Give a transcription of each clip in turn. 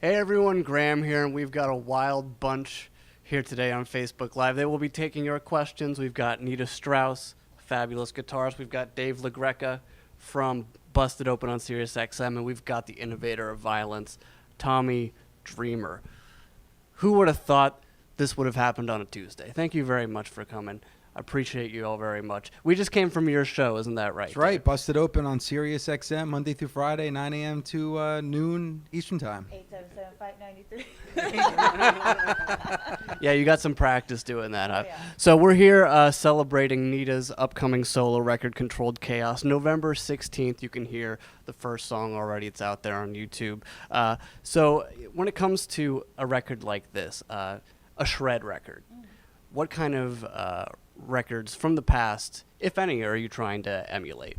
Hey everyone, Graham here, and we've got a wild bunch here today on Facebook Live. They will be taking your questions. We've got Nita Strauss, fabulous guitarist. We've got Dave LaGreca from Busted Open on SiriusXM, and we've got the innovator of violence, Tommy Dreamer. Who would have thought this would have happened on a Tuesday? Thank you very much for coming. I appreciate you all very much. We just came from your show, isn't that right? That's right. Busted Open on SiriusXM, Monday through Friday, 9 a.m. to noon Eastern Time. 877-593. Yeah, you got some practice doing that, huh? Oh, yeah. So we're here celebrating Nita's upcoming solo record, Controlled Chaos. November 16th, you can hear the first song already. It's out there on YouTube. So when it comes to a record like this, a shred record, what kind of records from the past, if any, are you trying to emulate?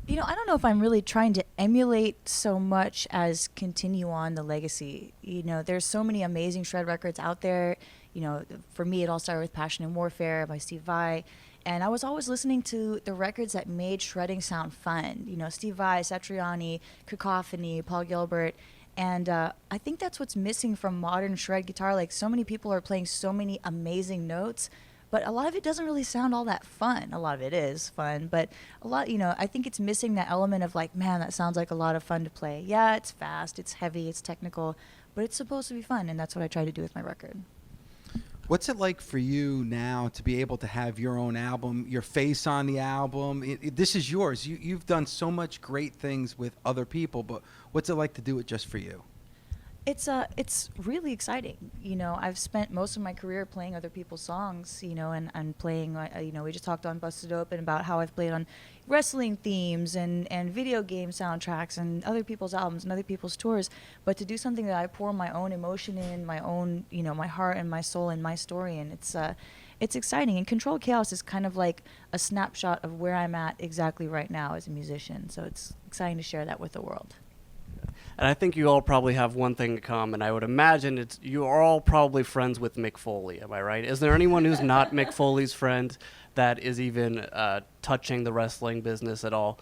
You know, I don't know if I'm really trying to emulate so much as continue on the legacy. You know, there's so many amazing shred records out there. You know, for me, it all started with Passion and Warfare by Steve Vai. And I was always listening to the records that made shredding sound fun. You know, Steve Vai, Satriani, Cacophony, Paul Gilbert. And I think that's what's missing from modern shred guitar. Like, so many people are playing so many amazing notes, but a lot of it doesn't really sound all that fun. A lot of it is fun, but a lot, you know, I think it's missing that element of like, man, that sounds like a lot of fun to play. Yeah, it's fast, it's heavy, it's technical, but it's supposed to be fun, and that's what I try to do with my record. What's it like for you now to be able to have your own album, your face on the album? This is yours. You've done so much great things with other people, but what's it like to do it just for you? It's really exciting. You know, I've spent most of my career playing other people's songs, you know, and playing, you know, we just talked on Busted Open about how I've played on wrestling themes and video game soundtracks and other people's albums and other people's tours. But to do something that I pour my own emotion in, my own, you know, my heart and my soul and my story, and it's exciting. And Controlled Chaos is kind of like a snapshot of where I'm at exactly right now as a musician. So it's exciting to share that with the world. And I think you all probably have one thing in common. I would imagine it's you are all probably friends with Mick Foley. Am I right? Is there anyone who's not Mick Foley's friend that is even touching the wrestling business at all?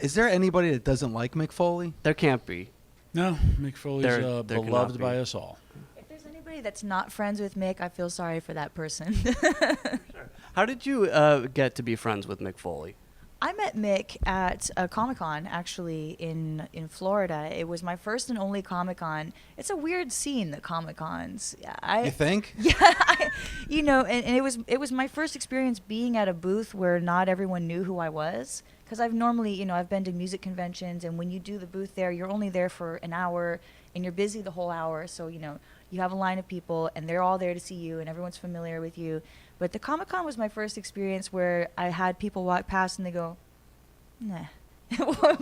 Is there anybody that doesn't like Mick Foley? There can't be. No, Mick Foley's There beloved cannot by be. us all. If there's anybody that's not friends with Mick, I feel sorry for that person. How did you get to be friends with Mick Foley? I met Mick at a Comic-Con, actually, in Florida. It was my first and only Comic-Con. It's a weird scene, the Comic-Cons. You think? Yeah, you know, and it was my first experience being at a booth where not everyone knew who I was. Because I've normally, you know, I've been to music conventions, and when you do the booth there, you're only there for an hour, and you're busy the whole hour. So, you know, you have a line of people, and they're all there to see you, and everyone's familiar with you. But the Comic-Con was my first experience where I had people walk past and they go, nah,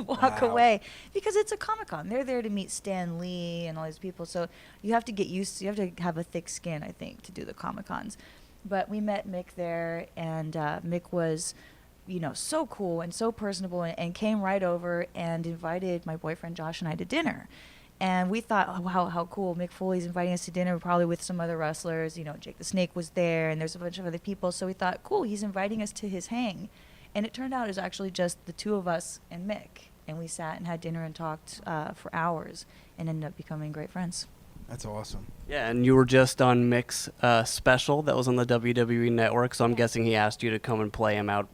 walk away. Because it's a Comic-Con. They're there to meet Stan Lee and all these people. So you have to get used to, you have to have a thick skin, I think, to do the Comic-Cons. But we met Mick there, and Mick was, you know, so cool and so personable, and came right over and invited my boyfriend Josh and I to dinner. And we thought, oh, wow, how cool. Mick Foley's inviting us to dinner, probably with some other wrestlers. You know, Jake the Snake was there, and there's a bunch of other people. So we thought, cool, he's inviting us to his hang. And it turned out it was actually just the two of us and Mick. And we sat and had dinner and talked for hours and ended up becoming great friends. That's awesome. Yeah, and you were just on Mick's special that was on the WWE Network, so I'm guessing he asked you to come and play him out,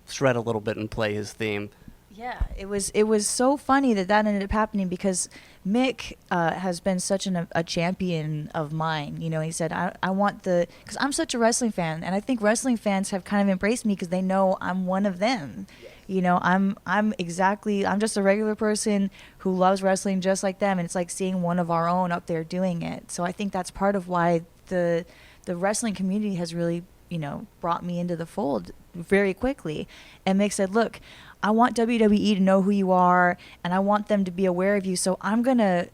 shred a little bit and play his theme. Yeah, it was so funny that ended up happening because Mick has been such a champion of mine. You know, he said, I want because I'm such a wrestling fan, and I think wrestling fans have kind of embraced me because they know I'm one of them. You know, I'm just a regular person who loves wrestling just like them, and it's like seeing one of our own up there doing it. So I think that's part of why the wrestling community has really, you know, brought me into the fold very quickly. And Mick said, look, I want WWE to know who you are, and I want them to be aware of you. So I'm going to,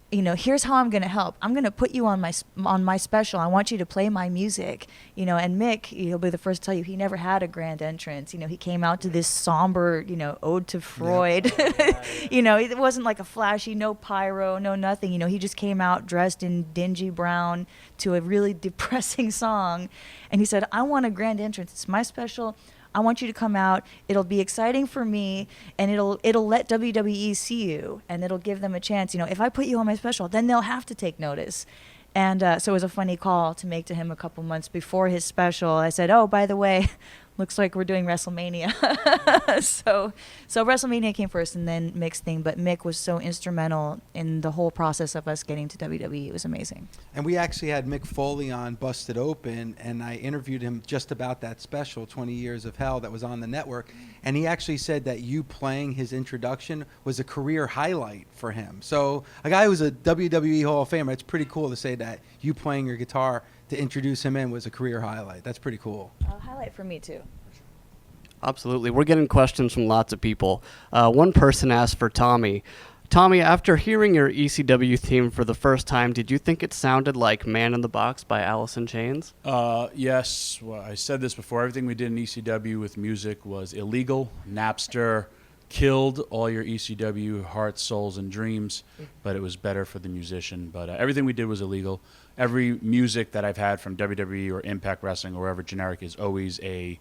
you know, here's how I'm going to help. I'm going to put you on my special. I want you to play my music, you know. And Mick, he'll be the first to tell you, he never had a grand entrance. You know, he came out to this somber, you know, ode to Freud. Yep. You know, it wasn't like a flashy, no pyro, no nothing. You know, he just came out dressed in dingy brown to a really depressing song. And he said, I want a grand entrance. It's my special. I want you to come out. It'll be exciting for me, and it'll let WWE see you, and it'll give them a chance. If I put you on my special, then they'll have to take notice. And so it was a funny call to make to him a couple months before his special. I said, oh, by the way, looks like we're doing WrestleMania. so WrestleMania came first and then Mick's thing. But Mick was so instrumental in the whole process of us getting to WWE. It was amazing. And we actually had Mick Foley on Busted Open, and I interviewed him just about that special, 20 Years of Hell, that was on the network. And he actually said that you playing his introduction was a career highlight for him. So a guy who's a WWE Hall of Famer, it's pretty cool to say that you playing your guitar to introduce him in was a career highlight. That's pretty cool. A highlight for me, too. Absolutely. We're getting questions from lots of people. One person asked for Tommy. Tommy, after hearing your ECW theme for the first time, did you think it sounded like Man in the Box by Alice in Chains? Yes. Well, I said this before. Everything we did in ECW with music was illegal. Napster killed all your ECW hearts, souls, and dreams, but it was better for the musician. But everything we did was illegal. Every music that I've had from WWE or Impact Wrestling or wherever generic is always a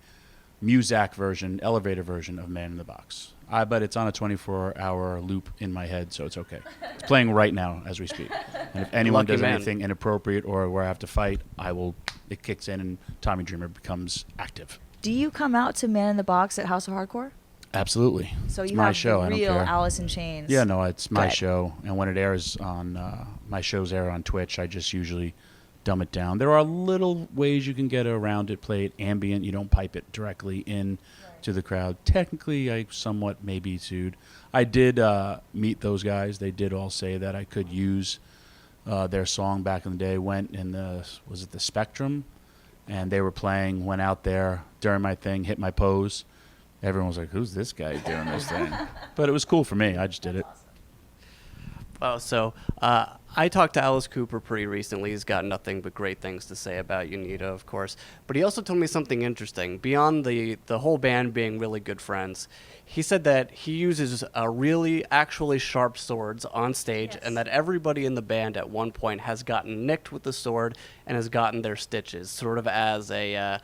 Muzak version, elevator version of Man in the Box. But it's on a 24-hour loop in my head, so it's okay. It's playing right now as we speak. And if anyone Lucky does man. anything inappropriate or where I have to fight, it kicks in and Tommy Dreamer becomes active. Do you come out to Man in the Box at House of Hardcore? Absolutely. So It's you my have show. the I don't real care. Alice in Chains. Yeah, no, it's my Good. show. And when it airs on, my shows air on Twitch, I just usually dumb it down. There are little ways you can get around it. Play it ambient. You don't pipe it directly in to the crowd. Technically, I somewhat may be sued. I did meet those guys. They did all say that I could use their song back in the day. Went in was it the Spectrum? And they were playing, went out there during my thing, hit my pose. Everyone was like, who's this guy doing this thing? But it was cool for me. I just did it. Oh, so I talked to Alice Cooper pretty recently. He's got nothing but great things to say about you, Nita, of course. But he also told me something interesting. Beyond the whole band being really good friends, he said that he uses really actually sharp swords on stage, Yes. and that everybody in the band at one point has gotten nicked with the sword and has gotten their stitches, sort of as a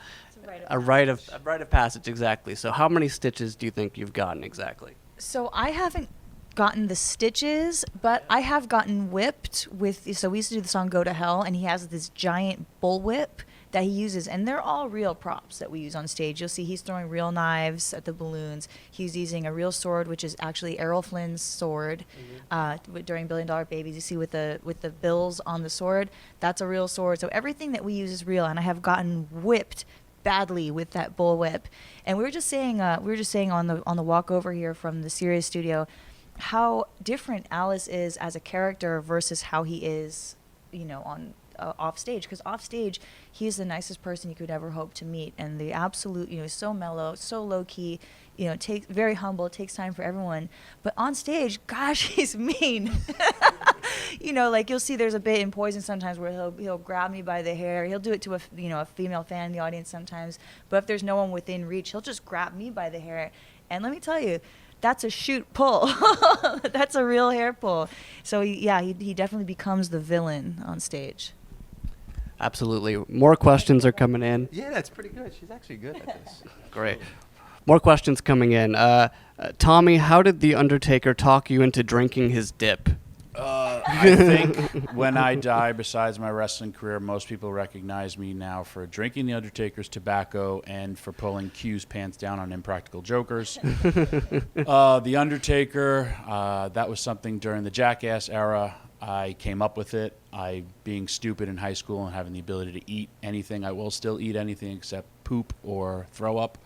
rite of passage, exactly. So how many stitches do you think you've gotten exactly? So I haven't gotten the stitches, but I have gotten whipped with. So we used to do the song "Go to Hell," and he has this giant bullwhip that he uses, and they're all real props that we use on stage. You'll see he's throwing real knives at the balloons. He's using a real sword, which is actually Errol Flynn's sword. During $1 Billion Babies, you see with the bills on the sword, that's a real sword. So everything that we use is real, and I have gotten whipped badly with that bullwhip. And we were just saying on the walk over here from the Sirius studio, how different Alice is as a character versus how he is, on off stage. Because off stage, he's the nicest person you could ever hope to meet, and the absolute, so mellow, so low key, very humble, takes time for everyone. But on stage, gosh, he's mean. Like you'll see, there's a bit in Poison sometimes where he'll grab me by the hair. He'll do it to a female fan in the audience sometimes. But if there's no one within reach, he'll just grab me by the hair. And let me tell you, that's a shoot pull. That's a real hair pull. So he definitely becomes the villain on stage. Absolutely. More questions are coming in. Yeah, that's pretty good. She's actually good at this. Great. More questions coming in. Tommy, how did The Undertaker talk you into drinking his dip? I think when I die, besides my wrestling career, most people recognize me now for drinking The Undertaker's tobacco and for pulling Q's pants down on Impractical Jokers. The Undertaker, that was something during the Jackass era. I came up with it. Being stupid in high school and having the ability to eat anything, I will still eat anything except poop or throw up.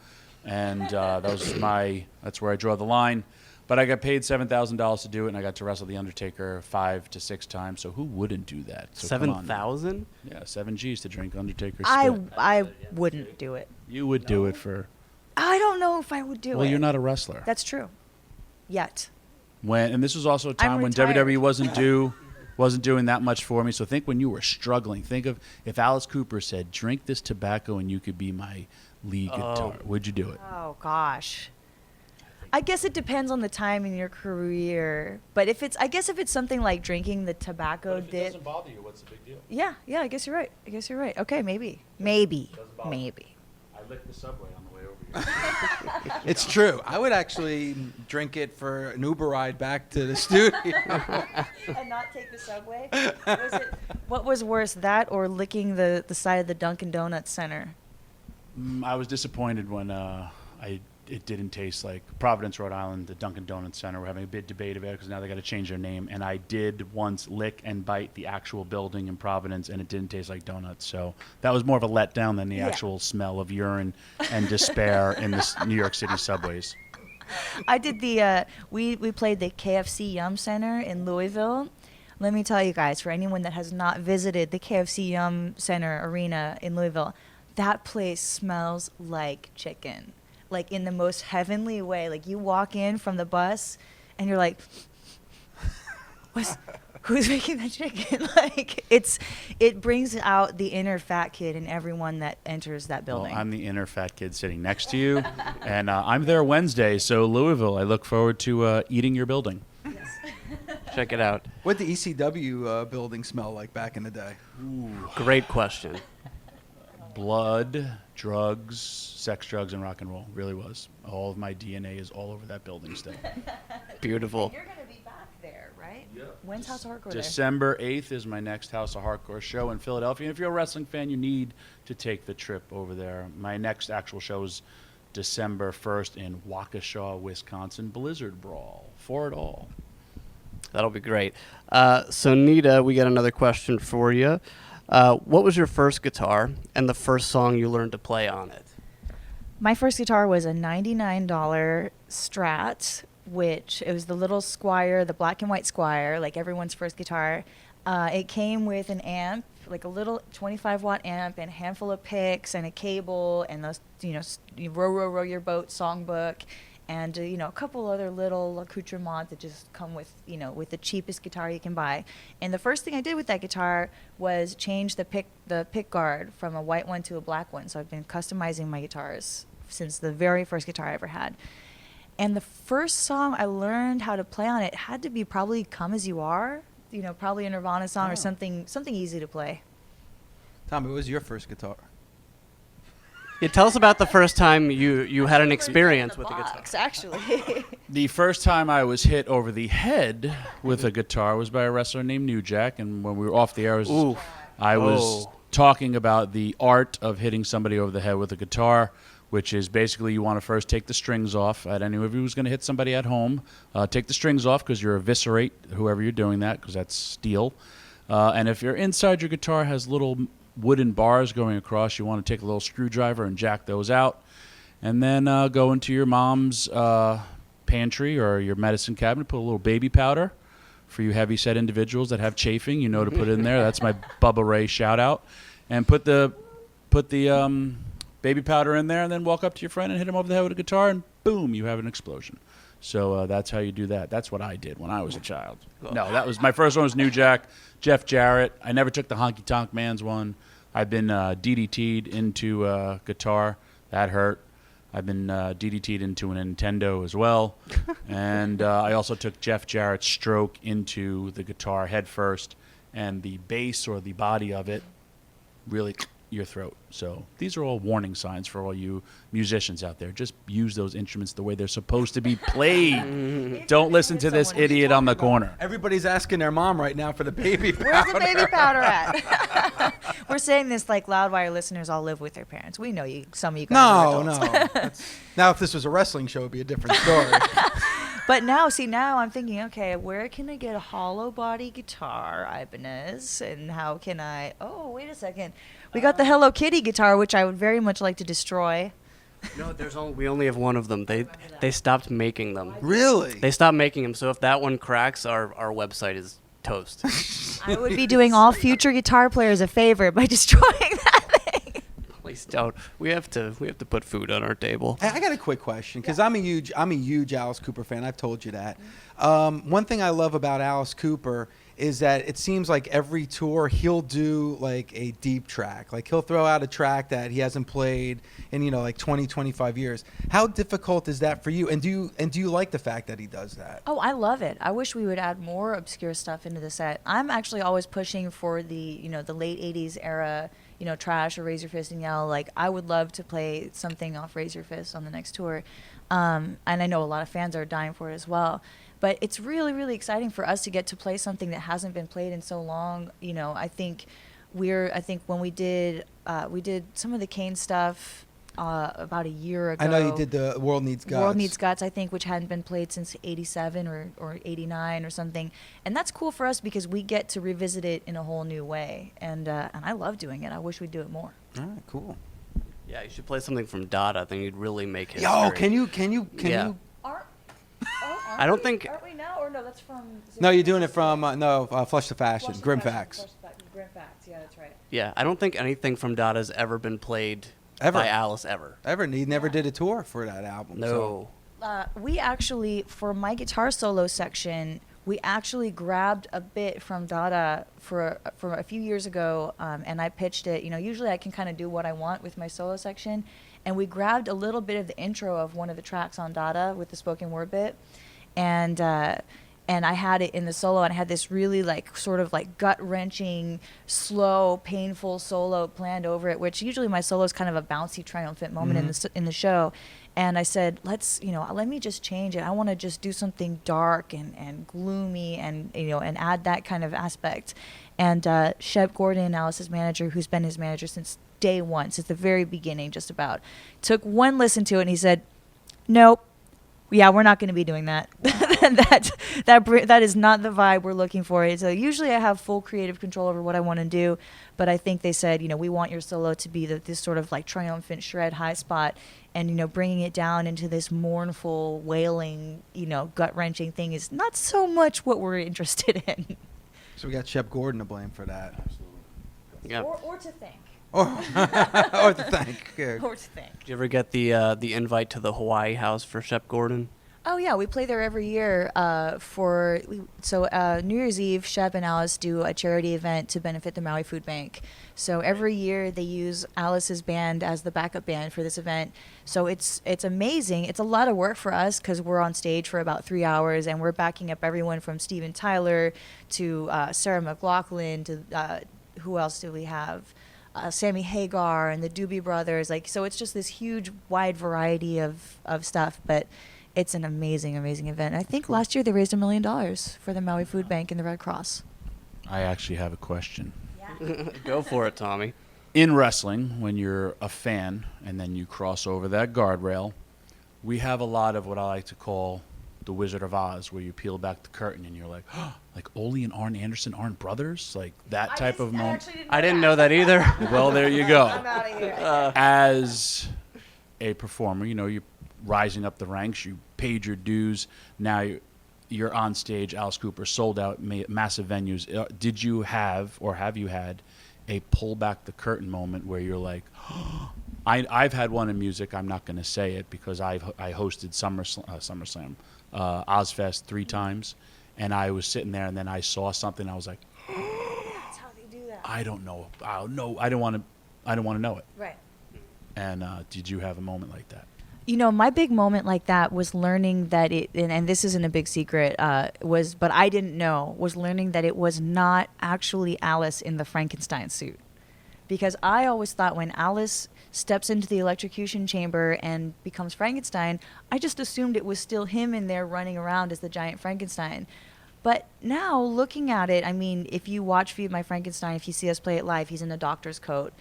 And that's where I draw the line. But I got paid $7,000 to do it, and I got to wrestle The Undertaker 5 to 6 times. So who wouldn't do that? So come on now. 7,000? Yeah, 7 G's to drink Undertaker's I spit. wouldn't do it. You would do it for... I don't know if I would do it. Well, you're not a wrestler. That's true. Yet. And this was also a time I'm when retired. WWE wasn't doing that much for me. So think when you were struggling. Think of if Alice Cooper said, drink this tobacco and you could be my lead guitar. Would you do it? Oh, gosh. I guess it depends on the time in your career. But if it's something like drinking the tobacco dip. bother you, what's the big deal? Yeah, I guess you're right. Okay, maybe. Maybe. I licked the subway on the way over It's true. I would actually drink it for an Uber ride back to the studio. And not take the subway? What was worse, that or licking the side of the Dunkin' Donuts Center? I was disappointed when it didn't taste like Providence, Rhode Island, the Dunkin' Donuts Center. We're having a big debate about it because now they got to change their name. And I did once lick and bite the actual building in Providence, and it didn't taste like donuts. So that was more of a letdown than the actual smell of urine and despair in the New York City subways. I did the we played the KFC Yum Center in Louisville. Let me tell you guys, for anyone that has not visited the KFC Yum Center arena in Louisville, that place smells like chicken. Like in the most heavenly way. Like you walk in from the bus and you're like, who's making that chicken? Like it brings out the inner fat kid in everyone that enters that building. Well, I'm the inner fat kid sitting next to you, and I'm there Wednesday. So Louisville, I look forward to eating your building. Check it out. What did the ECW building smell like back in the day? Great question. Blood, drugs, sex, drugs, and rock and roll. Really was. All of my DNA is all over that building still. Beautiful. You're going to be back there, right? When's House of Hardcore December 8th is my next House of Hardcore show in Philadelphia. And if you're a wrestling fan, you need to take the trip over there. My next actual show is December 1st in Waukesha, Wisconsin. Blizzard Brawl. For it all. That'll be great. So, Nita, we got another question for you. What was your first guitar and the first song you learned to play on it? My first guitar was a $99 Strat, which it was the little Squire, the black and white Squire, like everyone's first guitar. It came with an amp, like a little 25-watt amp and a handful of picks and a cable and those, row, row, row your boat songbook. And, a couple other little accoutrements that just come with, with the cheapest guitar you can buy. And the first thing I did with that guitar was change the pick guard from a white one to a black one. So I've been customizing my guitars since the very first guitar I ever had. And the first song I learned how to play on it had to be probably Come As You Are, probably a Nirvana song or something easy to play. Tommy, what was your first guitar? Yeah, tell us about the first time you had an experience with the guitar. Actually. The first time I was hit over the head with a guitar was by a wrestler named New Jack, and when we were off the air, I was talking about the art of hitting somebody over the head with a guitar, which is basically you want to first take the strings off. At any of you who's going to hit somebody at home, take the strings off because you're eviscerate whoever you're doing that because that's steel. And if you're inside your guitar has little wooden bars going across, you want to take a little screwdriver and jack those out, and then go into your mom's pantry or your medicine cabinet, put a little baby powder for you heavy set individuals that have chafing, to put it in there. That's my Bubba Ray shout out. And put the baby powder in there, and then walk up to your friend and hit him over the head with a guitar, and boom, you have an explosion. So that's how you do that. That's what I did when I was a child. No, that was my first one was New Jack, Jeff Jarrett. I never took the Honky Tonk Man's one. I've been DDT'd into guitar. That hurt. I've been DDT'd into a Nintendo as well. And I also took Jeff Jarrett's stroke into the guitar head first, and the bass or the body of it really your throat. So these are all warning signs for all you musicians out there. Just use those instruments the way they're supposed to be played. Don't listen to this idiot on the corner. Everybody's asking their mom right now for the baby powder. Where's the baby powder at? We're saying this like Loudwire listeners all live with their parents. We know you. Some of you guys are adults. Now, if this was a wrestling show, it'd be a different story. But now I'm thinking, okay, where can I get a hollow body guitar, Ibanez? And how can I... Oh, wait a second. We got the Hello Kitty guitar, which I would very much like to destroy. No, we only have one of them. They stopped making them. Really? They stopped making them. So if that one cracks, our website is toast. I would be doing all future guitar players a favor by destroying that thing. Please don't. We have to put food on our table. I got a quick question because I'm a huge Alice Cooper fan. I've told you that. One thing I love about Alice Cooper is that it seems like every tour he'll do like a deep track. Like he'll throw out a track that he hasn't played in like 20, 25 years. How difficult is that for you? And do you like the fact that he does that? Oh, I love it. I wish we would add more obscure stuff into the set. I'm actually always pushing for the the late 80s era, Trash or Raise Your Fist and Yell. Like, I would love to play something off Raise Your Fist on the next tour. And I know a lot of fans are dying for it as well. But it's really, really exciting for us to get to play something that hasn't been played in so long. I think when we did some of the Kane stuff about a year ago. I know you did the World Needs Guts. World Needs Guts, I think, which hadn't been played since '87 or '89 or something, and that's cool for us because we get to revisit it in a whole new way, and I love doing it. I wish we'd do it more. All right, cool. Yeah, you should play something from Dada. I think you'd really make history. Yo, can you? Yeah. I don't think. Aren't we now? Or no, that's from. No, you're doing it from Flush the Fashion, Grim Facts. Grim Facts, yeah, that's right. Yeah, I don't think anything from Dada's ever been played Ever. by Alice ever. He never did a tour for that album. No. We actually, for my guitar solo section, we actually grabbed a bit from Dada for a few years ago, and I pitched it. Usually I can kind of do what I want with my solo section, and we grabbed a little bit of the intro of one of the tracks on Dada with the spoken word bit, and I had it in the solo, and I had this really sort of gut-wrenching, slow, painful solo planned over it, which usually my solo is kind of a bouncy, triumphant moment in the show. And I said, let me just change it. I want to just do something dark and gloomy and add that kind of aspect. And Shep Gordon, Alice's manager, who's been his manager since day one, since the very beginning, just about, took one listen to it, and he said, nope. Yeah, we're not going to be doing that. That is not the vibe we're looking for. So usually I have full creative control over what I want to do, but I think they said, we want your solo to be this sort of triumphant shred high spot, and bringing it down into this mournful, wailing, gut-wrenching thing is not so much what we're interested in. So we got Shep Gordon to blame for that. Yeah. Or to thank. Or to thank. Yeah. Or to thank. Did you ever get the invite to the Hawaii house for Shep Gordon? Oh yeah, we play there every year. New Year's Eve, Shep and Alice do a charity event to benefit the Maui Food Bank. So every year they use Alice's band as the backup band for this event. So it's amazing. It's a lot of work for us because we're on stage for about 3 hours, and we're backing up everyone from Steven Tyler to Sarah McLachlan to who else do we have? Sammy Hagar and the Doobie Brothers. So it's just this huge, wide variety of stuff, but it's an amazing, amazing event. And I think last year they raised $1 million for the Maui Food Bank and the Red Cross. I actually have a question. Yeah. Go for it, Tommy. In wrestling, when you're a fan and then you cross over that guardrail, we have a lot of what I like to call the Wizard of Oz, where you peel back the curtain and you're like, oh, Ole and Arn Anderson aren't brothers? That type of moment. I didn't know that either. Well, there you go. I'm out of here. As a performer, you're rising up the ranks, you paid your dues, now you're on stage, Alice Cooper, sold out, massive venues. Did you have, or have you had, a pull back the curtain moment where you're like, oh, I've had one in music, I'm not going to say it because I hosted SummerSlam, Ozfest 3 times, and I was sitting there and then I saw something, I was like, That's how they do that. I don't know, I don't want to know it. Right. And did you have a moment like that? My big moment like that was learning that and this isn't a big secret, but I didn't know, was learning that it was not actually Alice in the Frankenstein suit. Because I always thought when Alice steps into the electrocution chamber and becomes Frankenstein, I just assumed it was still him in there running around as the giant Frankenstein. But now, looking at it, if you watch Feed My Frankenstein, if you see us play it live, he's in a doctor's coat.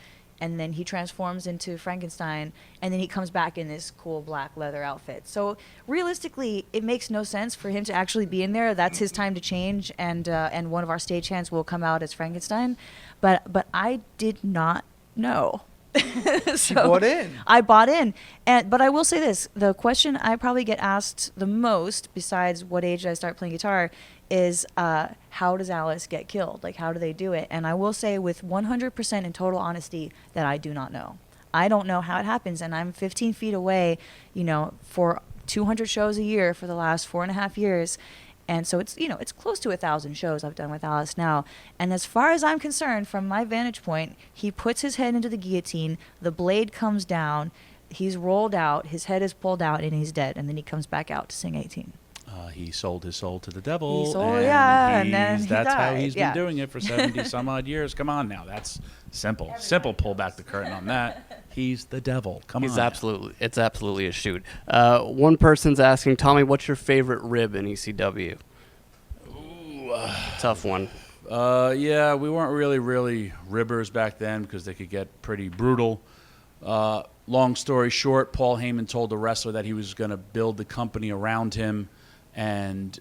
And then he transforms into Frankenstein, and then he comes back in this cool black leather outfit. So realistically, it makes no sense for him to actually be in there. That's his time to change, and one of our stagehands will come out as Frankenstein. But I did not know. So you bought in. I bought in, but I will say this: the question I probably get asked the most, besides what age did I start playing guitar, is how does Alice get killed? How do they do it? And I will say with 100% in total honesty that I do not know. I don't know how it happens, and I'm 15 feet away, for 200 shows a year for the last 4.5 years. And so it's close to 1,000 shows I've done with Alice now. And as far as I'm concerned, from my vantage point, he puts his head into the guillotine, the blade comes down, he's rolled out, his head is pulled out, and he's dead. And then he comes back out to sing 18. He sold his soul to the devil. He sold, and he's- then he that's how died, he's yeah. been doing it for 70 some odd years. Come on now, that's simple. Simple. Pull back the curtain on that. He's the devil. Come on. It's absolutely a shoot. One person's asking, Tommy, what's your favorite rib in ECW? Tough one. Yeah, we weren't really ribbers back then because they could get pretty brutal. Long story short, Paul Heyman told the wrestler that he was going to build the company around him, and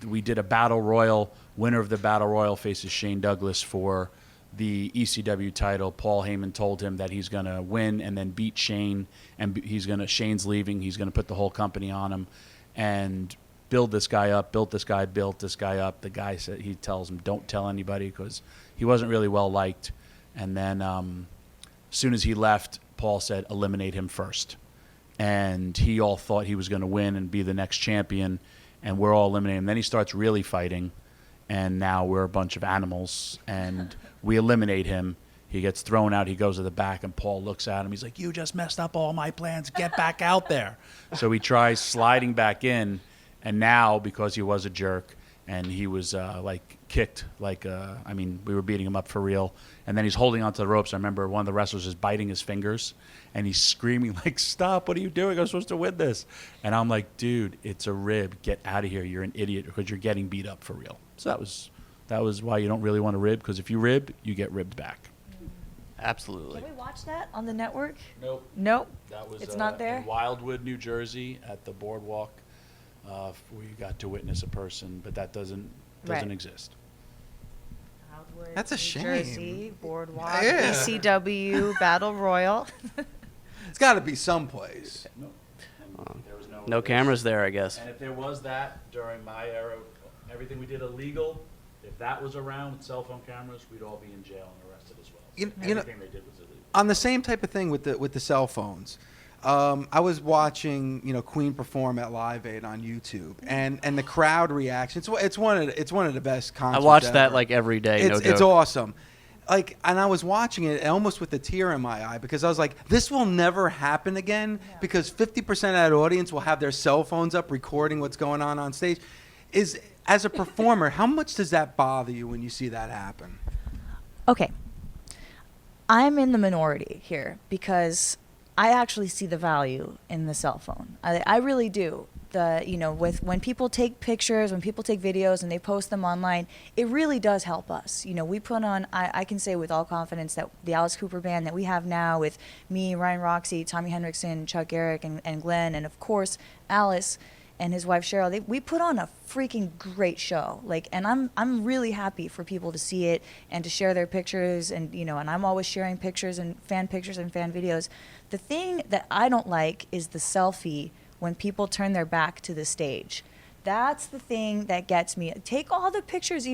we did a battle royal. Winner of the battle royal faces Shane Douglas for the ECW title. Paul Heyman told him that he's going to win and then beat Shane, and Shane's leaving. He's going to put the whole company on him and build this guy up. Built this guy up. The guy said, he tells him, don't tell anybody, because he wasn't really well liked. And then as soon as he left, Paul said, eliminate him first. And he all thought he was going to win and be the next champion, and we're all eliminating him. Then he starts really fighting, and now we're a bunch of animals, and we eliminate him. He gets thrown out. He goes to the back, and Paul looks at him. He's like, you just messed up all my plans. Get back out there. So he tries sliding back in, and now, because he was a jerk, and he was kicked, we were beating him up for real. And then he's holding onto the ropes. I remember one of the wrestlers is biting his fingers, and he's screaming like, stop, what are you doing? I'm supposed to win this. And I'm like, dude, it's a rib. Get out of here. You're an idiot, because you're getting beat up for real. So that was why you don't really want to rib, because if you rib, you get ribbed back. Absolutely. Can we watch that on the network? Nope. Nope. That was It's not there? in Wildwood, New Jersey, at the boardwalk. We got to witness a person, but that doesn't Right. exist. Wildwood, That's a New shame. Jersey, Boardwalk, Yeah. ECW, Battle Royal. It's got to be someplace. No. There was No cameras there, I guess. And if there was that during my era, everything we did illegal, if that was around with cell phone cameras, we'd all be in jail and arrested as well. You know, Everything they did was illegal. on the same type of thing with the cell phones. I was watching, Queen perform at Live Aid on YouTube, and the crowd reaction. It's one of the best I concerts. watch that ever. like every day. It's joke. awesome. And I was watching it almost with a tear in my eye, because I was like, this will never happen again, because 50% of that audience will have their cell phones up recording what's going on stage. As a performer, how much does that bother you when you see that happen? Okay. I'm in the minority here because I actually see the value in the cell phone. I really do. When people take pictures, when people take videos and they post them online, it really does help us. We put on, I can say with all confidence that the Alice Cooper band that we have now, with me, Ryan Roxy, Tommy Hendrickson, Chuck Garrick, and Glenn, and of course Alice and his wife Cheryl, we put on a freaking great show. And I'm really happy for people to see it and to share their pictures, and and I'm always sharing pictures and fan videos. The thing that I don't like is the selfie when people turn their back to the stage. That's the thing that gets me. Take all the pictures,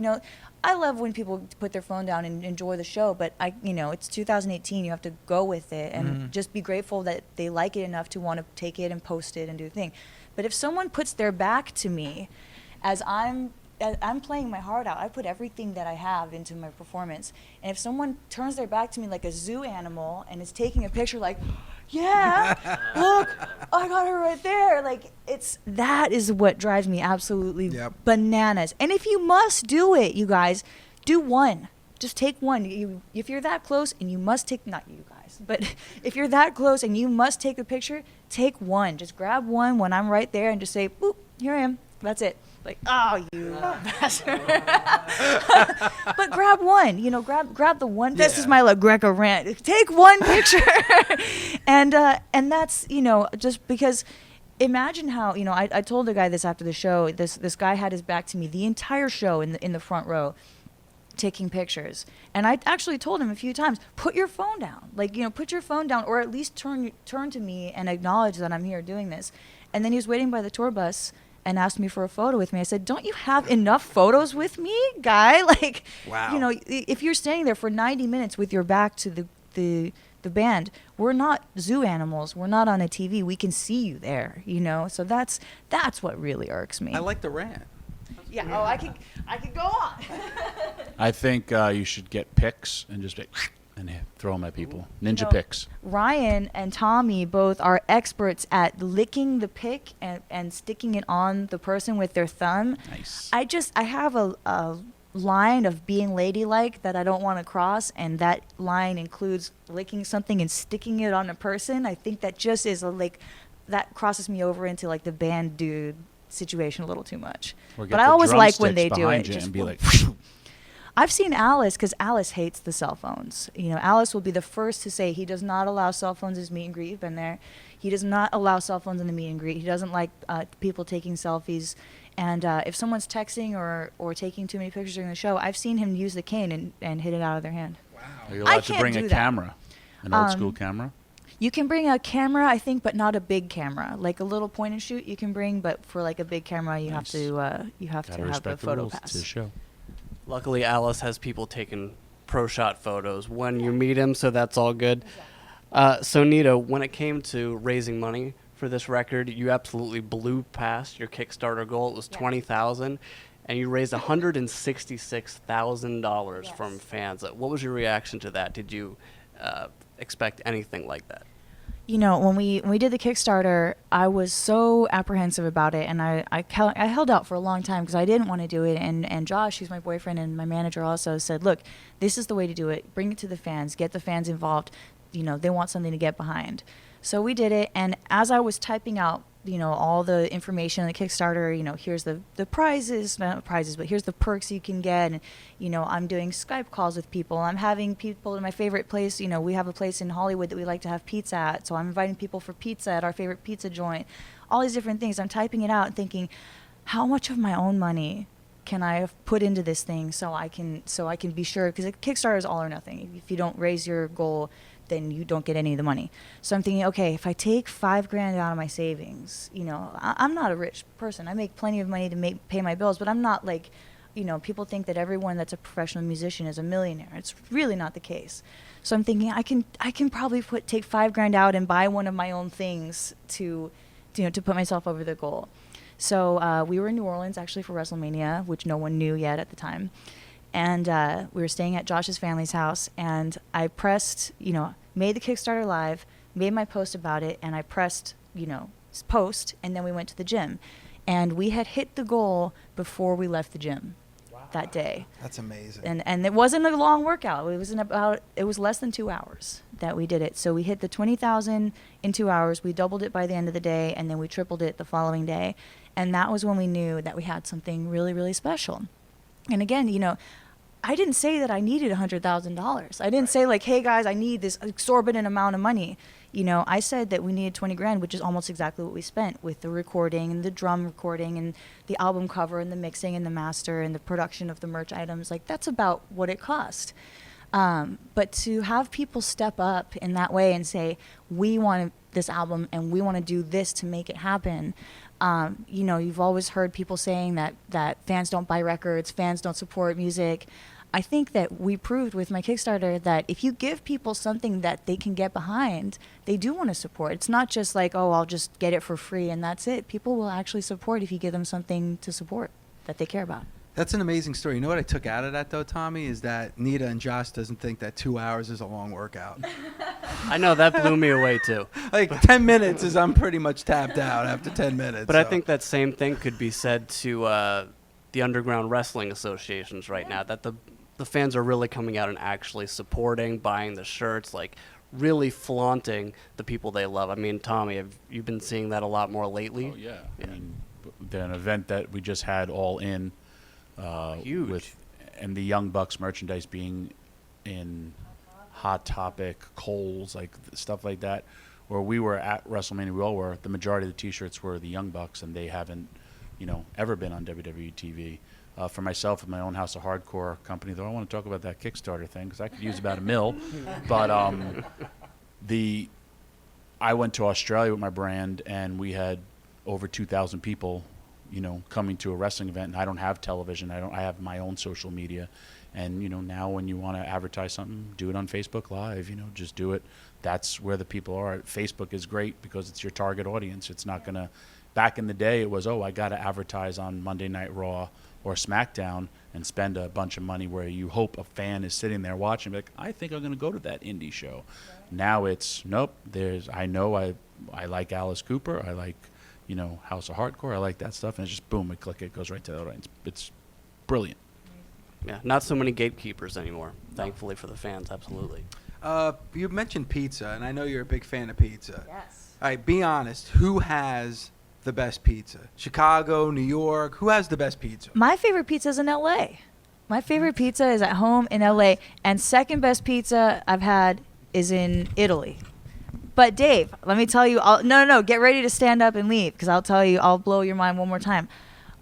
I love when people put their phone down and enjoy the show, but it's 2018, you have to go with it and just be grateful that they like it enough to want to take it and post it and do the thing. But if someone puts their back to me as I'm playing my heart out, I put everything that I have into my performance, and if someone turns their back to me like a zoo animal and is taking a picture like, yeah, look, I got her right there, that is what drives me absolutely bananas. And if you must do it, you guys, do one. Just take one. If you're that close and you must take, not you guys, but if you're that close and you must take a picture, take one. Just grab one when I'm right there and just say, boop, here I am. That's it. Oh, you bastard. But grab one, grab the one. This is my LaGreca rant. Take one picture. and that's, just because imagine how, I told the guy this after the show, this guy had his back to me the entire show in the front row, taking pictures. And I actually told him a few times, put your phone down. Put your phone down, or at least turn to me and acknowledge that I'm here doing this. And then he was waiting by the tour bus and asked me for a photo with me. I said, don't you have enough photos with me, guy? Wow. If you're standing there for 90 minutes with your back to the band, we're not zoo animals. We're not on a TV. We can see you there, So that's what really irks me. I like the rant. Yeah. Oh, I could go on. I think you should get pics and just be, and throw them at people. Ninja know, picks. Ryan and Tommy both are experts at licking the pick and sticking it on the person with their thumb. Nice. I have a line of being ladylike that I don't want to cross, and that line includes licking something and sticking it on a person. I think that just is that crosses me over into like the band dude situation a little too much. But I always like when they do it. And be like, I've seen Alice, because Alice hates the cell phones. You know, Alice will be the first to say he does not allow cell phones at his meet and greet. You've been there. He does not allow cell phones in the meet and greet. He doesn't like people taking selfies. And if someone's texting or taking too many pictures during the show, I've seen him use the cane and hit it out of their hand. are you allowed to can't bring do a that. camera? An old school camera? You can bring a camera, I think, but not a big camera. Like a little point and shoot you can bring, but for like a big camera, you Nice. have to Gotta have the respect the photo rules pass. to the show. Luckily, Alice has people taking pro shot photos when you meet him, so that's all good. So, Nita, when it came to raising money for this record, you absolutely blew past your Kickstarter goal. It was $20,000, and you raised $166,000 Yes. from fans. What was your reaction to that? Did you expect anything like that? You know, when we did the Kickstarter, I was so apprehensive about it, and I held out for a long time because I didn't want to do it. And Josh, who's my boyfriend and my manager, also said, "Look, this is the way to do it. Bring it to the fans. Get the fans involved. You know, they want something to get behind." So we did it, and as I was typing out, you know, all the information on the Kickstarter, you know, here's the prizes, not prizes, but here's the perks you can get. And, you know, I'm doing Skype calls with people. I'm having people in my favorite place. You know, we have a place in Hollywood that we like to have pizza at. So I'm inviting people for pizza at our favorite pizza joint. All these different things. I'm typing it out and thinking, how much of my own money can I have put into this thing so I can be sure? Because Kickstarter is all or nothing. If you don't raise your goal, then you don't get any of the money. So I'm thinking, okay, if I take $5,000 out of my savings, you know, I'm not a rich person. I make plenty of money to pay my bills, but I'm not like, you know, people think that everyone that's a professional musician is a millionaire. It's really not the case. So I'm thinking I can probably take $5,000 out and buy one of my own things to put myself over the goal. So we were in New Orleans actually for WrestleMania, which no one knew yet at the time. And we were staying at Josh's family's house, and I pressed, you know, made the Kickstarter live, made my post about it, and I pressed, you know, post, and then we went to the gym. And we had hit the goal before we left the gym that day. That's amazing. And it wasn't a long workout. It was less than 2 hours that we did it. So we hit the 20,000 in 2 hours. We doubled it by the end of the day, and then we tripled it the following day. And that was when we knew that we had something really, really special. And again, you know, I didn't say that I needed $100,000. I didn't say like, hey guys, I need this exorbitant amount of money. You know, I said that we needed $20,000, which is almost exactly what we spent with the recording and the drum recording and the album cover and the mixing and the master and the production of the merch items. Like, that's about what it cost. But to have people step up in that way and say, we want this album and we want to do this to make it happen. You know, you've always heard people saying that fans don't buy records, fans don't support music. I think that we proved with my Kickstarter that if you give people something that they can get behind, they do want to support. It's not just like, oh, I'll just get it for free and that's it. People will actually support if you give them something to support that they care about. That's an amazing story. You know what I took out of that, though, Tommy, is that Nita and Josh doesn't think that 2 hours is a long workout. I know, that blew me away, too. Like 10 minutes is I'm pretty much tapped out after 10 minutes. But I so. think that same thing could be said to the underground wrestling associations right now, that the fans are really coming out and actually supporting, buying the shirts, like really flaunting the people they love. I mean, Tommy, have you been seeing that a lot more lately? Oh, yeah. I mean, an event that we just had all in. Huge. And the Young Bucks merchandise being in Hot Topic, Kohl's, like stuff like that. Where we were at WrestleMania, we all were. The majority of the T-shirts were the Young Bucks, and they haven't, you know, ever been on WWE TV. For myself and my own House of Hardcore company, though, I want to talk about that Kickstarter thing because I could use about $1 million. But I went to Australia with my brand, and we had over 2,000 people, you know, coming to a wrestling event. And I don't have television. I have my own social media. And, you know, now when you want to advertise something, do it on Facebook Live, you know, just do it. That's where the people are. Facebook is great because it's your target audience. It's not going to back in the day, it was, I got to advertise on Monday Night Raw or SmackDown and spend a bunch of money where you hope a fan is sitting there watching, like, I think I'm going to go to that indie show. Right. Now it's, nope, I like Alice Cooper. I like, House of Hardcore. I like that stuff. And it's just, boom, we click it, goes right to the audience. It's brilliant. Yeah, not so many gatekeepers anymore, thankfully for the fans, absolutely. You mentioned pizza, and I know you're a big fan of pizza. Yes. All right, be honest. Who has the best pizza? Chicago, New York? Who has the best pizza? My favorite pizza is in L.A. My favorite pizza is at home in L.A. And second best pizza I've had is in Italy. But Dave, let me tell you, no, get ready to stand up and leave, because I'll tell you, I'll blow your mind one more time.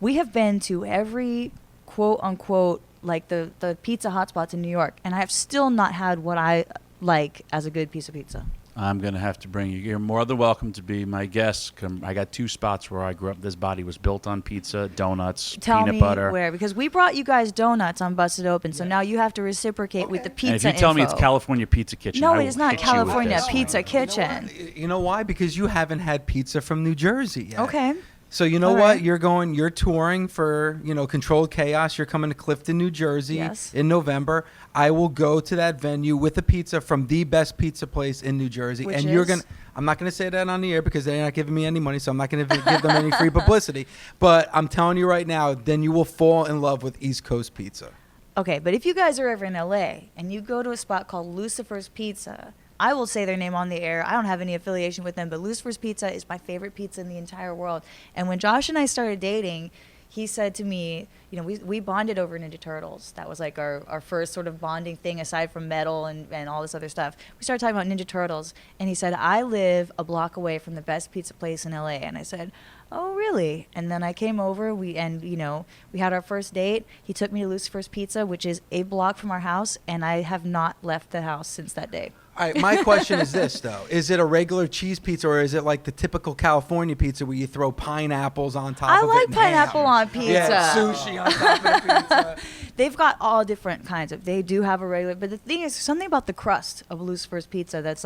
We have been to every quote unquote like the pizza hotspots in New York, and I have still not had what I like as a good piece of pizza. I'm going to have to bring you. You're more than welcome to be my guest. I got 2 spots where I grew up. This body was built on pizza, donuts, peanut butter. Tell me where, because we brought you guys donuts on Busted Open, so now you have to reciprocate with the pizza And if you tell me it's info. California Pizza Kitchen, No, I it will is not hit you with California this. Pizza Kitchen. You know why? Because you haven't had pizza from New Jersey yet. Okay. So you know All what? right. You're touring for, Controlled Chaos. You're coming to Clifton, New Jersey Yes. in November. I will go to that venue with a pizza from the best pizza place in New Jersey. Which and you're is? going to, I'm not going to say that on the air because they're not giving me any money, so I'm not going to give them any free publicity. But I'm telling you right now, then you will fall in love with East Coast pizza. Okay, but if you guys are ever in LA and you go to a spot called Lucifer's Pizza, I will say their name on the air. I don't have any affiliation with them, but Lucifer's Pizza is my favorite pizza in the entire world. And when Josh and I started dating, he said to me, we bonded over Ninja Turtles. That was like our first sort of bonding thing aside from metal and all this other stuff. We started talking about Ninja Turtles, and he said, I live a block away from the best pizza place in LA. And I said, oh, really? And then I came over, we had our first date. He took me to Lucifer's Pizza, which is a block from our house, and I have not left the house since that day. All right, my question is this, though. Is it a regular cheese pizza, or is it like the typical California pizza where you throw pineapples on top I of it? like and pineapple ham? on pizza. Yeah, sushi on top of the pizza. They've got all different kinds of. They do have a regular, but the thing is, something about the crust of Lucifer's Pizza that's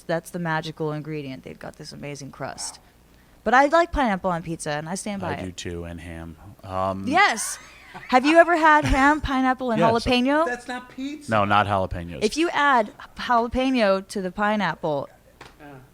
that's the magical ingredient. They've got this amazing crust. But I like pineapple on pizza, and I stand by I do it. too, and ham. Yes. Have you ever had ham, pineapple, and Yes. jalapeno? That's not pizza. No, not jalapenos. If you add jalapeno to the pineapple,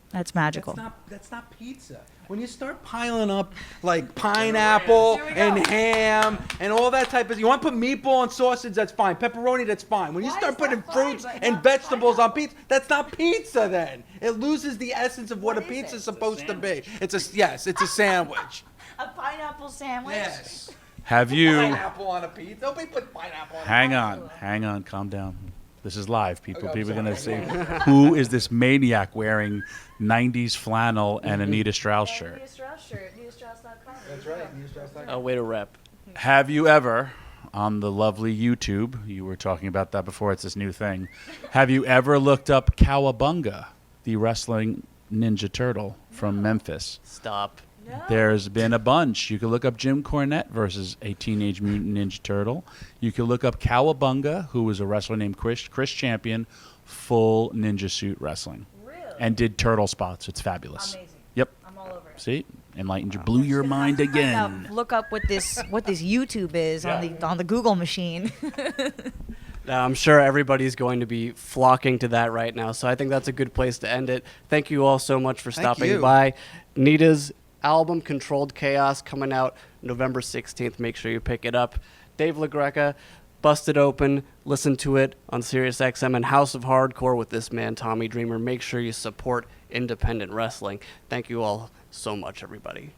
that's magical. That's not pizza. When you start piling up like pineapple and ham and all that type of, you want to put meatball and sausage, that's fine. Pepperoni, that's fine. When you Why start is that putting fine, fruits but and not vegetables on pineapple? pizza, that's not pizza then. It loses the essence of what a What is pizza it? is supposed to be. It's a sandwich. A pineapple sandwich? Yes. Have you? Pineapple on a pizza. Nobody put pineapple on a Hang on, calm down. This is live, people. Okay, People are I'm going to see who is this maniac wearing 90s flannel and a Nita Strauss shirt. Nita Strauss shirt, NitaStrauss.com. That's right. A way to rep. Have you ever, on the lovely YouTube, you were talking about that before, it's this new thing, have you ever looked up Cowabunga, the wrestling Ninja Turtle from Memphis? Stop. No. There's been a bunch. You can look up Jim Cornette versus a Teenage Mutant Ninja Turtle. You can look up Cowabunga, who was a wrestler named Chris Champion, full ninja suit wrestling. Really? And did turtle spots. It's fabulous. Amazing. Yep. I'm all over it. See? Enlightened you. Blew your mind again. Look up what this YouTube is on the Google machine. Now, I'm sure everybody's going to be flocking to that right now, so I think that's a good place to end it. Thank you all so much for stopping you. by. Nita's album, Controlled Chaos, coming out November 16th. Make sure you pick it up. Dave LaGreca, Busted Open. Listen to it on SiriusXM and House of Hardcore with this man, Tommy Dreamer. Make sure you support independent wrestling. Thank you all so much, everybody.